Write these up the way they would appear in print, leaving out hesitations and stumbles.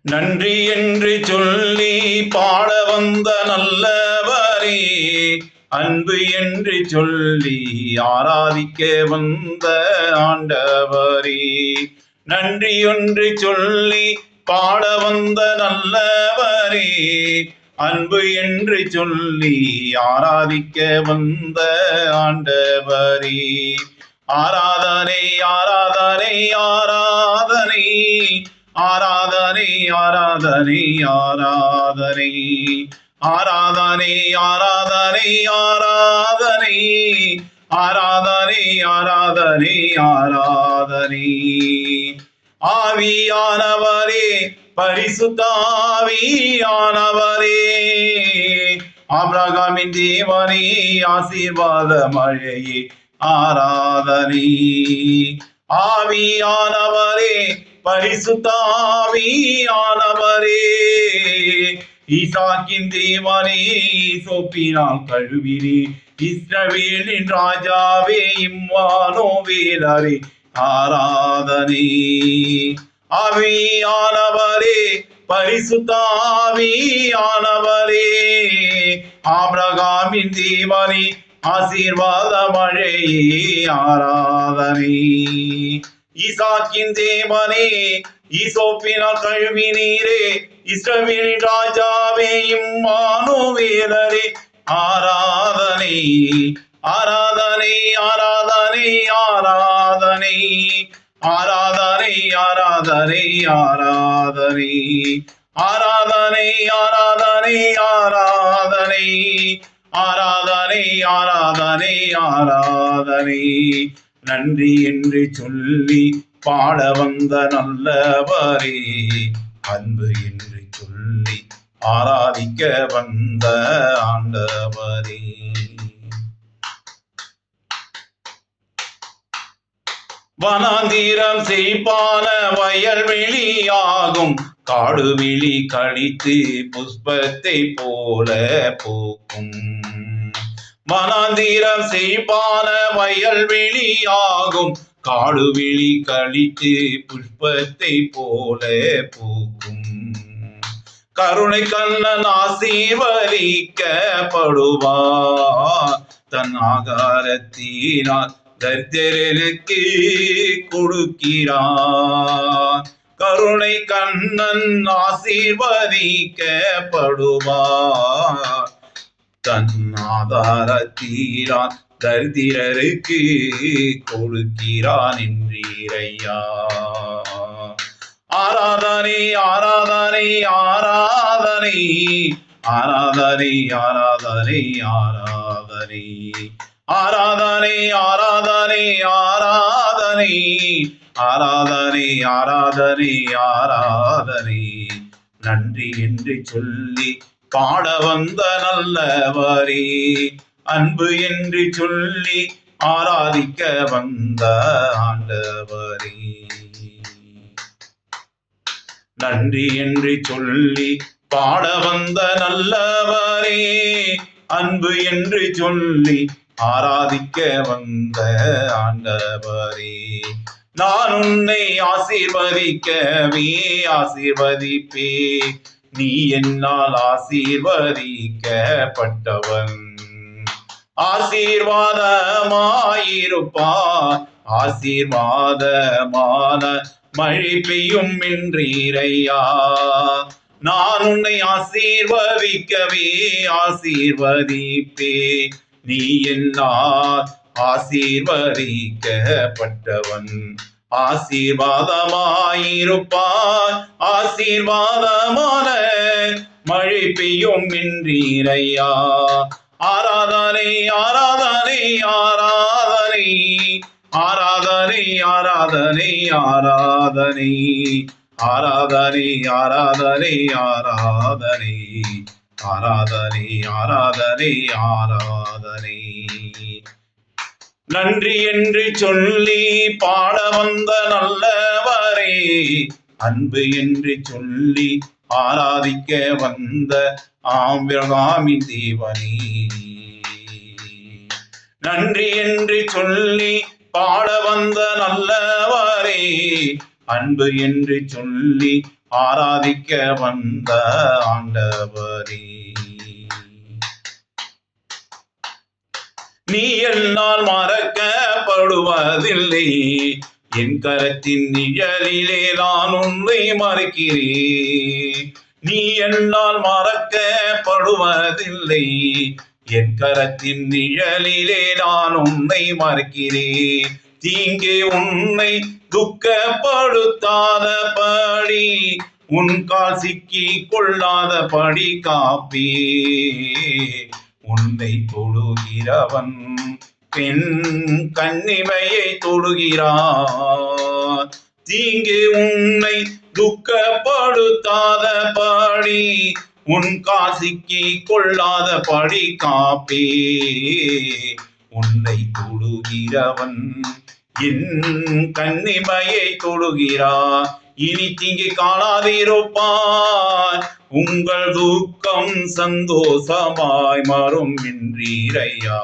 நன்றி என்று சொல்லி பாட வந்த நல்லவரே, அன்பு என்று சொல்லி ஆராதிக்க வந்த ஆண்டவரே. நன்றி என்று சொல்லி பாட வந்த நல்லவரே, அன்பு என்று சொல்லி ஆராதிக்க வந்த ஆண்டவரே. ஆராதனை ஆராதனை ஆராதனை ஆராதனை ஆராதனை ஆராதனை ஆராதனை ஆராதனை ஆராதனை ஆராதனை ஆராதனை ஆராதனை. ஆவியானவரே, பரிசுத்த ஆவியானவரே, ஆபிரகாமின் தேவனே, ஆசீர்வாத மழையே ஆராதனை. ஆவியானவரே, பரிசுத்த ஆவியானவரே, ஈசாக்கின் தேவனே, சோப்பினால் கழுவினே, இஸ்ரவேலின் ராஜாவே, இம்மானுவேலரே ஆராதனை. ஆவியானவரே, பரிசுத்த ஆவியானவரே, ஆபிரகாமின் தேவனே, ஆசீர்வாத மழையே ஆராதனை. ஈசாக்கின் தேவனே, ஈசோப்பினால் கழுவினீரே, இஸ்ரவேலின் ராஜாவே, இம்மானுவேலரே ஆராதனை. ஆராதனை ஆராதனை ஆராதனை ஆராதனை ஆராதனை ஆராதனை ஆராதனை ஆராதனை ஆராதனை ஆராதனை ஆராதனை ஆராதனை. நன்றி என்று சொல்லி பாட வந்த நல்லவரே, அன்பு என்று சொல்லி ஆராதிக்க வந்த ஆண்டவரே. வனாந்திரம் செழிப்பான வயல்வெளியாகும், காடுவெளி கழித்து புஷ்பத்தை போல பூக்கும். வனாந்திரம் செழிப்பான வயல்வெளியாகும், காடுவெளி கழித்து புஷ்பத்தை போல பூக்கும். கருணை கண்ணன் ஆசீர்வதிக்கப்படுவார், தன் ஆகாரத்தினால் தரித்திரனுக்கு கொடுக்கிறார். கருணை கண்ணன் ஆசீர்வதிக்கப்படுவார், தன் ஆதாரத்தீரான் தரித்திரருக்கு கொடுக்கிறான் என்றீரையா. ஆராதனை ஆராதனை ஆராதனை ஆராதனை ஆராதனை ஆராதனை ஆராதனை ஆராதனை ஆராதனை ஆராதனை ஆராதனை ஆராதனை. நன்றி என்று சொல்லி பாட வந்த நல்லவரே, அன்பு என்று சொல்லி ஆராதிக்க வந்த ஆண்டவரே. நன்றி என்று சொல்லி பாட வந்த நல்லவரே, அன்பு என்று சொல்லி ஆராதிக்க வந்த ஆண்டவரே. நான் உன்னை ஆசீர்வதிக்கவே ஆசீர்வதிப்பே, நீ என்னால் ஆசீர்வதிக்கப்பட்டவன். ஆசீர்வாதமாயிருப்பார், ஆசீர்வாதமான மழை பெய்யும் என்றீரையா. நான் உன்னை ஆசீர்வதிக்கவே ஆசீர்வதிப்பே, நீ என்னால் ஆசீர்வதிக்கப்பட்டவன். ஆசீர்வாதமாயிருப்பார், ஆசீர்வாதமான மழை பெய்யும் என்றீரையா. ஆராதனை ஆராதனை ஆராதனை ஆராதனை ஆராதனை ஆராதனை ஆராதனை ஆராதனை ஆராதனை ஆராதனை ஆராதனை ஆராதனை. நன்றி என்று சொல்லி பாட வந்த நல்லவரே, அன்பு என்று சொல்லி ஆராதிக்க வந்த ஆபிரகாமின் தேவனே. நன்றி என்று சொல்லி பாட வந்த நல்லவரே, அன்பு என்று சொல்லி ஆராதிக்க வந்த ஆண்டவரே. நீ என்னால் மறக்கப்படுவதில்லை, என் கரத்தின் நிழலிலே நான் உன்னை மறைக்கிறேன். நீ என்னால் மறக்கப்படுவதில்லை, என் கரத்தின் நிழலிலே நான் உன்னை மறைக்கிறேன். தீங்கே உன்னை துக்கப்படுத்தாதபடி, உன் கால் சிக்கி கொள்ளாதபடி காப்பே. உன்னை தொழுகிறவன் பெண் கன்னிமையை தொழுகிறார். தீங்கு உன்னை துக்கப்படுத்தாதபடி, உன் காசிக்கி கொள்ளாதபடி காப்பே. உன்னை தொழுகிறவன் என் கன்னிமையை தொழுகிறார். இனி தீங்கி காணாதிருப்பாய், உங்கள் துக்கம் சந்தோஷமாய் மாறும் என்றீரையா.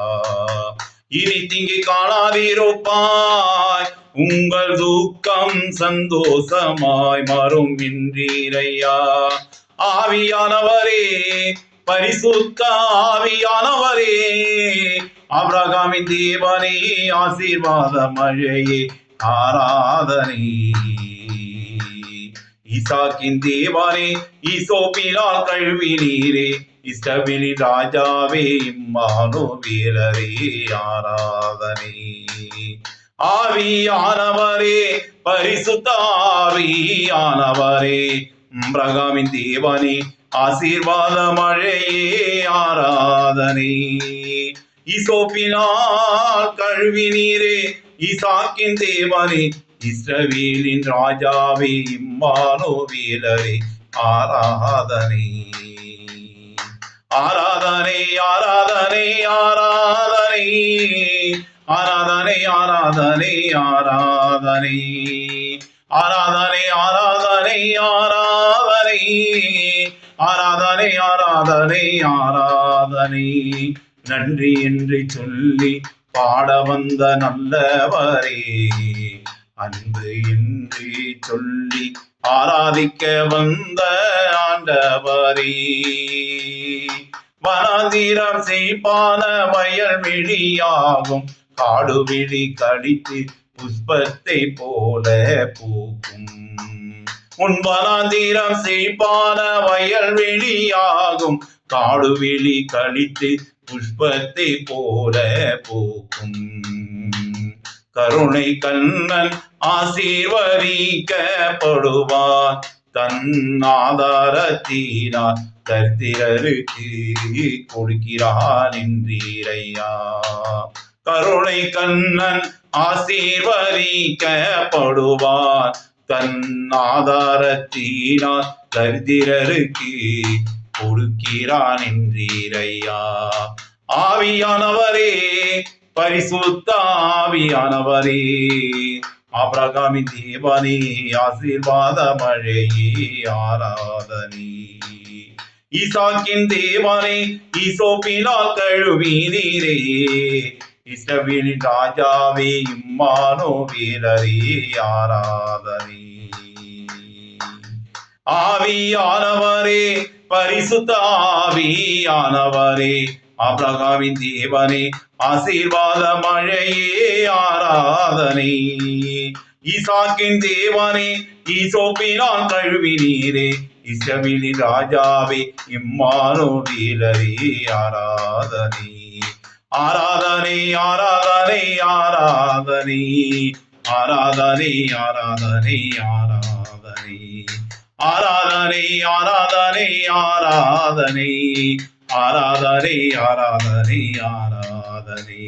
இனி தீங்கி காணாதிருப்பாய், உங்கள் துக்கம் சந்தோஷமாய் மாறும் என்றீரையா. ஆவியானவரே, பரிசுத்த ஆவியானவரே, ஆபிரகாமின் தேவனே, ஆசீர்வாத மழையே ஆராதனை. ஈசாக்கின் தேவனே, ஈசோப்பினால் கழுவினீரே, இஸ்ரவேலின் ராஜாவே, இம்மானுவேலரே ஆராதனை. ஆவியானவரே, பரிசுத்த ஆவியானவரே, ஆபிரகாமின் தேவனே, ஆசீர்வாத மழையே ஆராதனை. ஈசோப்பினால் கழுவினீரே, ஈசாக்கின் தேவனே, இஸ்ரவேலின் ராஜாவே, இம்மானுவேலரே ஆராதனை. ஆராதனை ஆராதனை ஆராதனை ஆராதனை ஆராதனை ஆராதனை ஆராதனை ஆராதனை ஆராதனை ஆராதனை ஆராதனை ஆராதனை. நன்றி என்று சொல்லி பாட வந்த நல்லவரே, அன்பு என்று சொல்லி ஆராதிக்க வந்த ஆண்டவரே. வனாந்திரம் செழிப்பான வயல்வெளியாகும், காடுவெளி கடித்து புஷ்பத்தை போல பூக்கும். உன் வனாந்திரம் செழிப்பான வயல்வெளியாகும், காடுவெளி கழித்து புஷ்பத்தை போல பூக்கும். கருணை கண்ணன் ஆசீர்வதிக்கப்படுவார், தன் ஆதாரத்தினால் தரித்திரருக்கு கொடுக்கிறான் என்றீரையா. கருணை கண்ணன் ஆசீர்வதிக்கப்படுவார், தன் ஆதாரத்தினால் தரித்திரருக்கு கொடுக்கிறான் என்றீரையா. ஆவியானவரே, பரிசுத்த ஆவியானவரே, ஆபிரகாமின் தேவனே, ஆசீர்வாத மழையே ஆராதனை. ஈசாக்கின் தேவனே, ஈசோப்பினால் கழுவினீரே, இஸ்ரவேலின் ராஜாவே, இம்மானுவேலரே ஆராதனை. ஆவியானவரே, பரிசுத்த ஆவியானவரே, ஆபிரகாமின் தேவனே, ஆசீர்வாத மழையே ஆராதனை. ஈசாக்கின் தேவனே, ஈசோப்பினால் கழுவினீரே, இஸ்ரவேலின் ராஜாவே, இம்மானுவேலரே ஆராதனை. ஆராதனை ஆராதனை ஆராதனை ஆராதனை ஆராதனை ஆராதனை ஆராதனை ஆராதனை ஆராதனை ஆராதனை ஆராதனை ஆராதனை.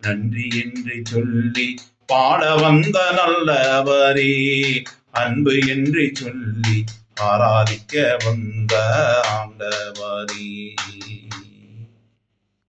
நன்றி என்று சொல்லி பாட வந்த நல்லவரே, அன்பு என்று சொல்லி ஆராதிக்க வந்த ஆண்டவரே.